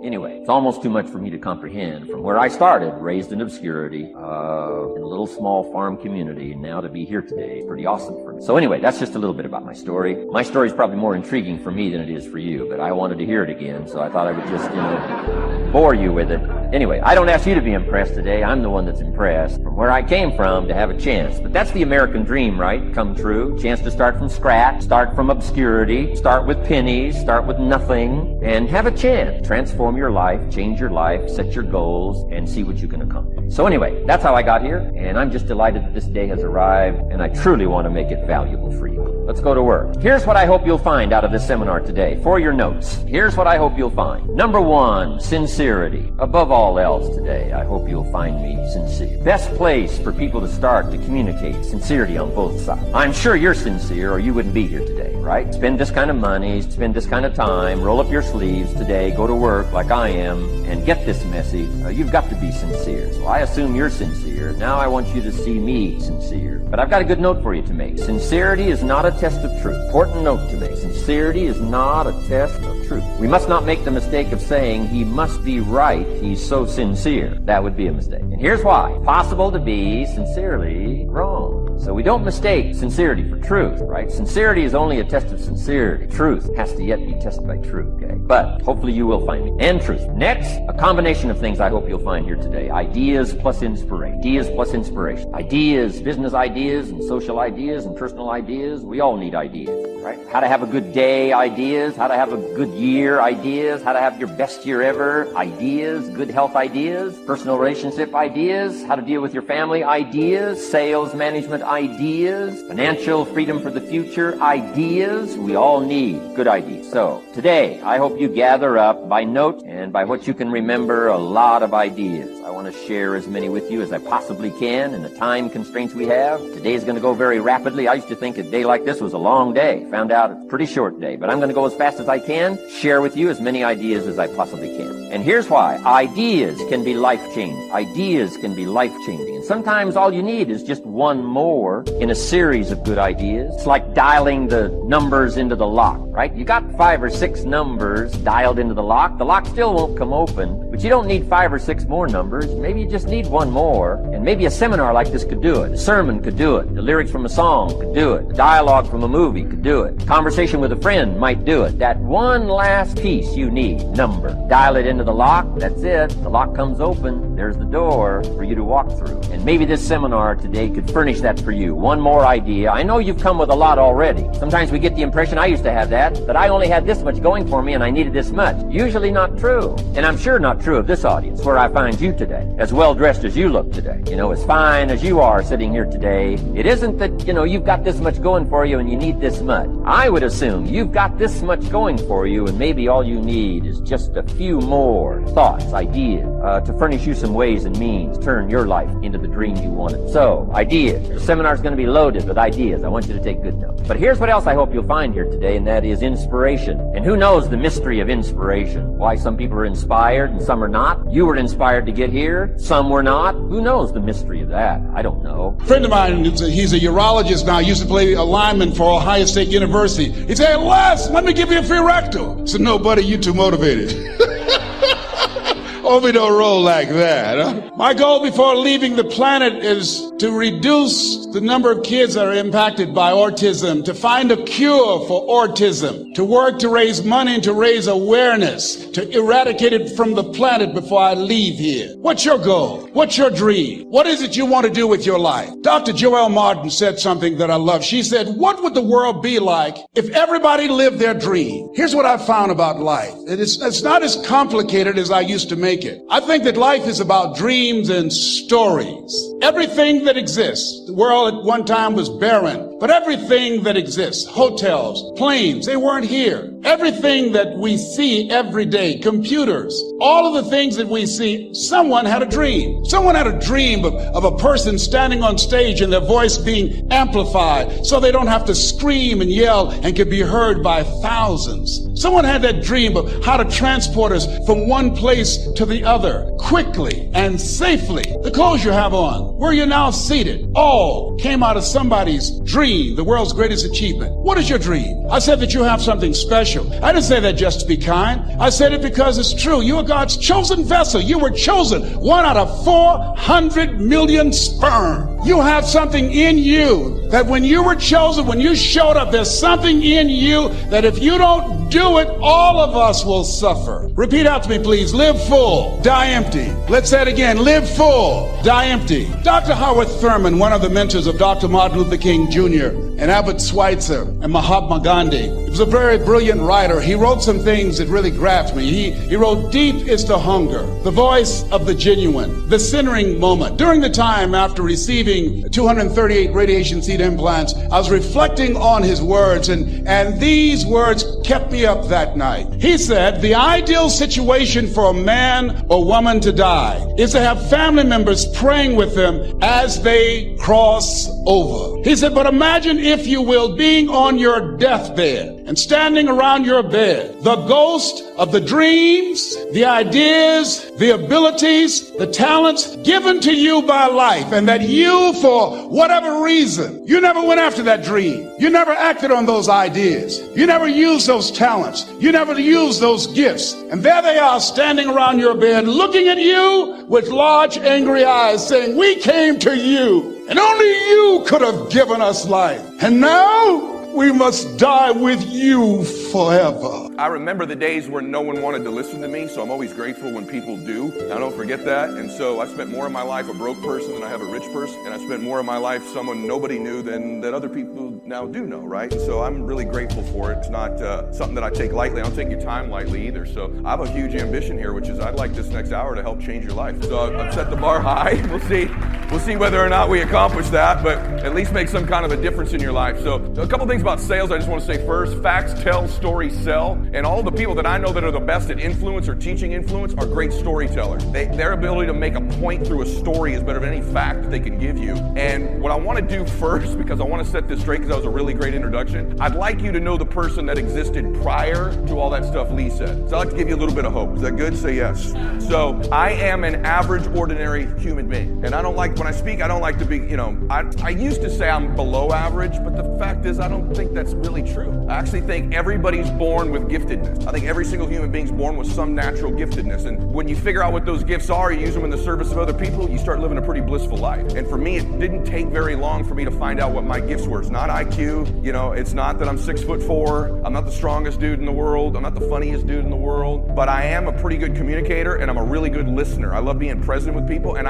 Anyway, it's almost too much for me to comprehend. From where I started, raised in obscurity, in a little small farm community, and now to be here today is pretty awesome for me. So anyway, that's just a little bit about my story. My story is probably more intriguing for me than it is for you, but I wanted to hear it again, so I thought I would just, bore you with it. Anyway, I don't ask you to be impressed today. I'm the one that's impressed from where I came from to have a chance. But that's the American dream, right? Come true. Chance to start from scratch, start from obscurity, start with pennies, start with nothing, and have a chance. Transform your life, change your life, set your goals, and see what you can accomplish. So anyway, that's how I got here, and I'm just delighted that this day has arrived, and I truly want to make it valuable for you. Let's go to work. Here's what I hope you'll find out of this seminar today. For your notes, here's what I hope you'll find. Number one, sincerity. Above all else today, I hope you'll find me sincere. Best place for people to start to communicate sincerity on both sides. I'm sure you're sincere or you wouldn't be here today, right? Spend this kind of money, spend this kind of time, roll up your sleeves today, go to work like I am, and get this message. You've got to be sincere. So I assume you're sincere. Now I want you to see me sincere. But I've got a good note for you to make. Sincerity is not a test of truth. Important note to make. Sincerity is not a test of truth. We must not make the mistake of saying he must be right. He's so sincere. That would be a mistake. And here's why. It's possible to be sincerely wrong. So we don't mistake sincerity for truth, right? Sincerity is only a test of sincerity. Truth has to yet be tested by truth, okay? But hopefully you will find me. And truth. Next, a combination of things I hope you'll find here today. Ideas plus inspiration. Ideas plus inspiration. Ideas, business ideas and social ideas and personal ideas. We all need ideas, right? How to have a good day ideas. How to have a good year ideas. How to have your best year ever ideas. Good health ideas. Personal relationship ideas. How to deal with your family ideas. Sales management ideas, financial freedom for the future ideas. We all need good ideas. So today, I hope you gather up by note and by what you can remember a lot of ideas. I want to share as many with you as I possibly can in the time constraints we have. Today is going to go very rapidly. I used to think a day like this was a long day. Found out it's a pretty short day, but I'm going to go as fast as I can, share with you as many ideas as I possibly can. And here's why. Ideas can be life-changing. Ideas can be life-changing. And sometimes all you need is just one more in a series of good ideas. It's like dialing the numbers into the lock, right? You got 5 or 6 numbers dialed into the lock. The lock still won't come open, but you don't need 5 or 6 more numbers. Maybe you just need one more. And maybe a seminar like this could do it. A sermon could do it. The lyrics from a song could do it. A dialogue from a movie could do it. Conversation with a friend might do it. That one last piece you need, number. Dial it into the lock. That's it. The lock comes open. There's the door for you to walk through. And maybe this seminar today could furnish that for you. One more idea. I know you've come with a lot already. Sometimes we get the impression, I used to have that I only had this much going for me and I needed this much. Usually not true. And I'm sure not true of this audience where I find you today. As well dressed as you look today. As fine as you are sitting here today. It isn't that, you've got this much going for you and you need this much. I would assume you've got this much going for you and maybe all you need is just a few more thoughts, ideas, to furnish you some ways and means, turn your life into the dream you wanted. So, ideas. The seminar's going to be loaded with ideas. I want you to take good notes. But here's what else I hope you'll find here today, and that is inspiration. And who knows the mystery of inspiration? Why some people are inspired and some are not? You were inspired to get here. Some were not. Who knows the mystery of that? I don't know. A friend of mine, he's a urologist now, used to play a lineman for Ohio State University. He said, Les, let me give you a free rectal. I said, no, buddy, you too motivated. Hope we don't roll like that, huh? My goal before leaving the planet is to reduce the number of kids that are impacted by autism, to find a cure for autism, to work to raise money and to raise awareness, to eradicate it from the planet before I leave here. What's your goal? What's your dream? What is it you want to do with your life? Dr. Joelle Martin said something that I love. She said, what would the world be like if everybody lived their dream? Here's what I found about life. It's not as complicated as I used to make it. I think that life is about dreams and stories. Everything that exists, the world at one time was barren, but everything that exists, hotels, planes, they weren't here. Everything that we see every day, computers, all of the things that we see, someone had a dream. Someone had a dream of a person standing on stage and their voice being amplified so they don't have to scream and yell and could be heard by thousands. Someone had that dream of how to transport us from one place to the other quickly and safely. The clothes you have on, where you're now seated, all came out of somebody's dream. dream the world's greatest achievement? What is your dream? I said that you have something special. I didn't say that just to be kind. I said it because it's true. You are God's chosen vessel. You were chosen, 1 out of 400 million sperm. You have something in you that when you were chosen, when you showed up, there's something in you that if you don't do it, all of us will suffer. Repeat after me, please. Live full, die empty. Let's say it again. Live full, die empty. Dr. Howard Thurman, one of the mentors of Dr. Martin Luther King Jr. and Albert Schweitzer and Mahatma Gandhi, he was a very brilliant writer. He wrote some things that really grabbed me. He wrote, deep is the hunger, the voice of the genuine, the centering moment. During the time after receiving 238 radiation seed implants, I was reflecting on his words, and these words kept me up that night. He said, the ideal situation for a man or woman to die is to have family members praying with them as they cross over. He said, but imagine, if you will, being on your deathbed and standing around your bed, the ghost of the dreams, the ideas, the abilities, the talents given to you by life, and that you, for whatever reason, you never went after that dream. You never acted on those ideas. You never used those talents. You never used those gifts. And there they are standing around your bed, looking at you with large, angry eyes, saying, we came to you, and only you could have given us life. And now we must die with you forever. I remember the days where no one wanted to listen to me, so I'm always grateful when people do. I don't forget that. And so I spent more of my life a broke person than I have a rich person. And I spent more of my life someone nobody knew than that other people now do know, right? So I'm really grateful for it. It's not something that I take lightly. I don't take your time lightly either. So I have a huge ambition here, which is I'd like this next hour to help change your life. So I've set the bar high. We'll see whether or not we accomplish that, but at least make some kind of a difference in your life. So a couple things about sales I just want to say first. Facts tell, stories sell. And all the people that I know that are the best at influence or teaching influence are great storytellers. Their ability to make a point through a story is better than any fact that they can give you. And what I want to do first, because I want to set this straight because that was a really great introduction, I'd like you to know the person that existed prior to all that stuff Lee said. So I'd like to give you a little bit of hope. Is that good? Say yes. So I am an average, ordinary human being. And I don't like, when I speak, I don't like to be, I used to say I'm below average, but the fact is I don't think that's really true. I actually think everybody's born with giftedness. I think every single human being's born with some natural giftedness. And when you figure out what those gifts are, you use them in the service of other people, you start living a pretty blissful life. And for me, it didn't take very long for me to find out what my gifts were. It's not IQ, it's not that I'm 6'4", I'm not the strongest dude in the world, I'm not the funniest dude in the world, but I am a pretty good communicator and I'm a really good listener. I love being present with people, and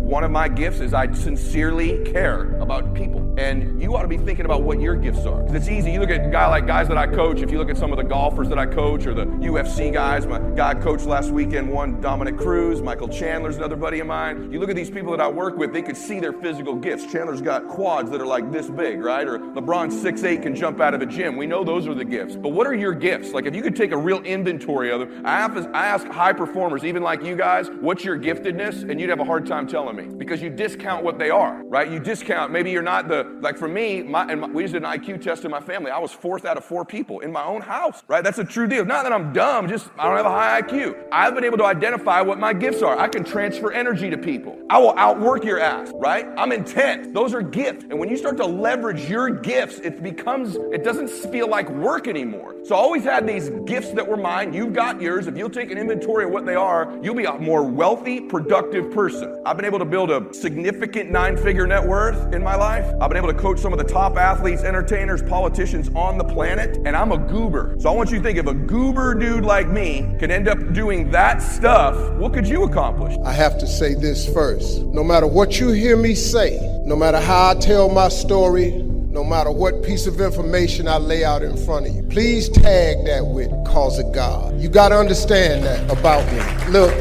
one of my gifts is I sincerely care about people. And you ought to be thinking about what your gifts are. Because it's easy. You look at guys that I coach, if you look at some of the golfers that I coach or the UFC guys, my guy I coached last weekend, one Dominic Cruz, Michael Chandler's another buddy of mine. You look at these people that I work with, they could see their physical gifts. Chandler's got quads that are like this big, right? Or LeBron's 6'8", can jump out of a gym. We know those are the gifts. But what are your gifts? Like if you could take a real inventory of them, I ask high performers, even like you guys, what's your giftedness? And you'd have a hard time telling me because you discount what they are, right? You discount, maybe you're not like for me, we just did an IQ test in my family. I was 4th out of 4 people in my own house, right? That's a true deal. Not that I'm dumb, just I don't have a high IQ. I've been able to identify what my gifts are. I can transfer energy to people. I will outwork your ass, right? I'm intent. Those are gifts. And when you start to leverage your gifts, it doesn't feel like work anymore. So I always had these gifts that were mine. You've got yours. If you'll take an inventory of what they are, you'll be a more wealthy, productive person. I've been able to build a significant 9-figure net worth in my life. I've been able to coach some of the top athletes, entertainers, politicians on the planet, and I'm a goober. So I want you to think, if a goober dude like me can end up doing that stuff, what could you accomplish? I have to say this first. No matter what you hear me say, no matter how I tell my story, no matter what piece of information I lay out in front of you, please tag that with "cause of God." You got to understand that about me. Look,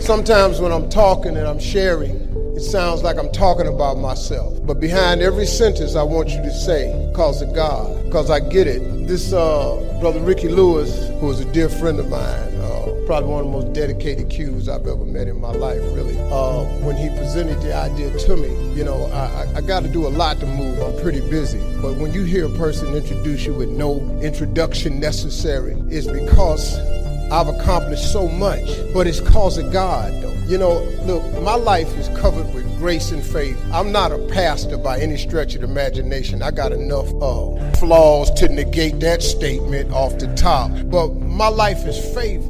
sometimes when I'm talking and I'm sharing, it sounds like I'm talking about myself. But behind every sentence, I want you to say, "cause of God," because I get it. This brother Ricky Lewis, who is a dear friend of mine, probably one of the most dedicated Qs I've ever met in my life, really. When he presented the idea to me, I got to do a lot to move. I'm pretty busy. But when you hear a person introduce you with no introduction necessary, it's because I've accomplished so much. But it's cause of God, though. You know, look, my life is covered with grace and favor. I'm not a pastor by any stretch of the imagination. I got enough flaws to negate that statement off the top. But my life is favored.